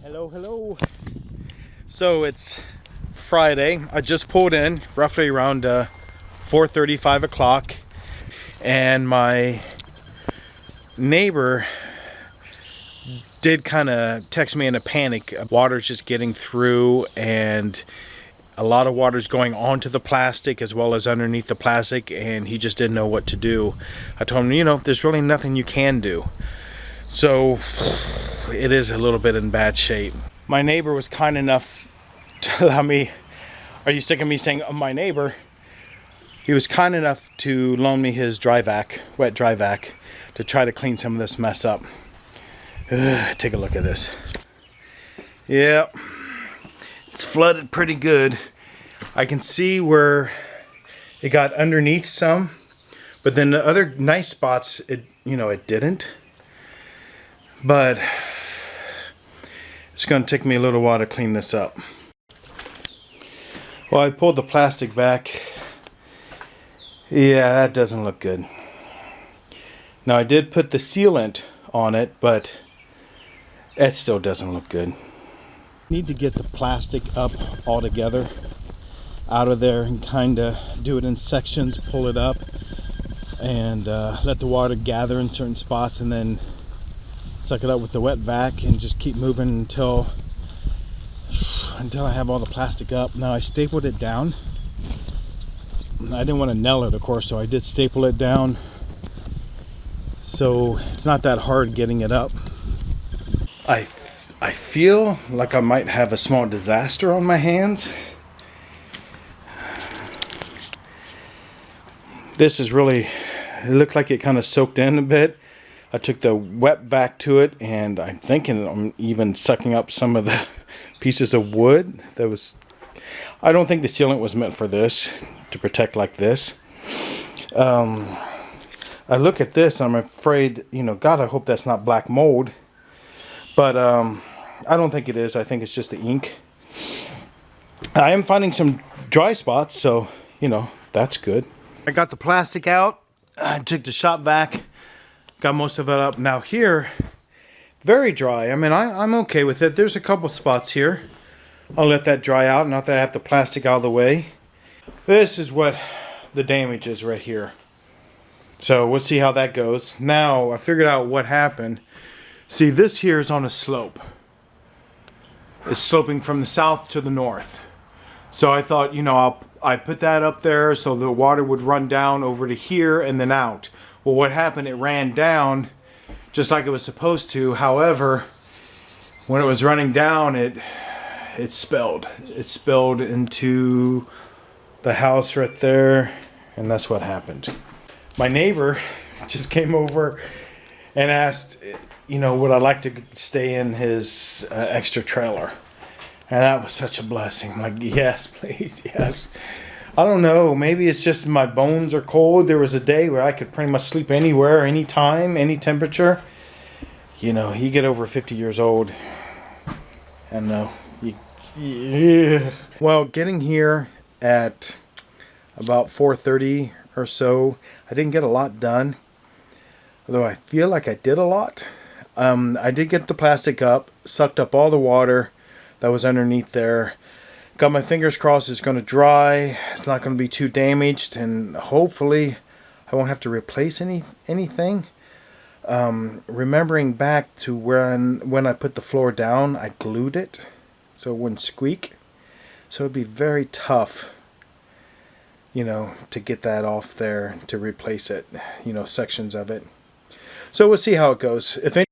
Hello, hello. So it's Friday. I just pulled in roughly around 4:30, 5 o'clock, and my neighbor did kind of text me in a panic. Water's just getting through, and a lot of water's going onto the plastic as well as underneath the plastic, and he just didn't know what to do. I told him, there's really nothing you can do. So it is a little bit in bad shape. My neighbor was kind enough to allow me, are you sick of me saying my neighbor? He was kind enough to loan me his wet dry vac, to try to clean some of this mess up. Take a look at this. Yeah, it's flooded pretty good. I can see where it got underneath some, but then the other nice spots, it didn't. But it's going to take me a little while to clean this up. Well, I pulled the plastic back. Yeah, that doesn't look good. Now, I did put the sealant on it, but it still doesn't look good. Need to get the plastic up all together out of there and kind of do it in sections, pull it up, and let the water gather in certain spots, and then suck it up with the wet vac and just keep moving until I have all the plastic up. Now, I stapled it down. I didn't want to nail it, of course, so I did staple it down, so it's not that hard getting it up. I feel like I might have a small disaster on my hands. This is really, it looked like it kind of soaked in a bit. I took the wet vac to it, and I'm thinking I'm even sucking up some of the pieces of wood that was. I don't think the sealant was meant for this, to protect like this. I look at this and I'm afraid, God, I hope that's not black mold. But I don't think it is. I think it's just the ink. I am finding some dry spots, so, that's good. I got the plastic out. I took the shop vac. Got most of it up. Now here, very dry. I mean, I'm okay with it. There's a couple spots here. I'll let that dry out, not that I have the plastic out of the way. This is what the damage is right here. So we'll see how that goes. Now, I figured out what happened. See, this here is on a slope. It's sloping from the south to the north. So I thought, I put that up there so the water would run down over to here and then out. Well, what happened, it ran down just like it was supposed to. However, when it was running down, it spilled. It spilled into the house right there, and that's what happened. My neighbor just came over and asked, would I like to stay in his extra trailer? And that was such a blessing. I'm like, yes, please, yes. I don't know, maybe it's just my bones are cold. There was a day where I could pretty much sleep anywhere, anytime, any temperature. You get over 50 years old, and yeah. Well, getting here at about 4:30 or so, I didn't get a lot done, although I feel like I did a lot. I did get the plastic up, sucked up all the water that was underneath there. Got my fingers crossed it's going to dry. It's not going to be too damaged, and hopefully I won't have to replace anything. Remembering back to when I put the floor down, I glued it so it wouldn't squeak. So it'd be very tough, to get that off there to replace it, sections of it. So we'll see how it goes. If any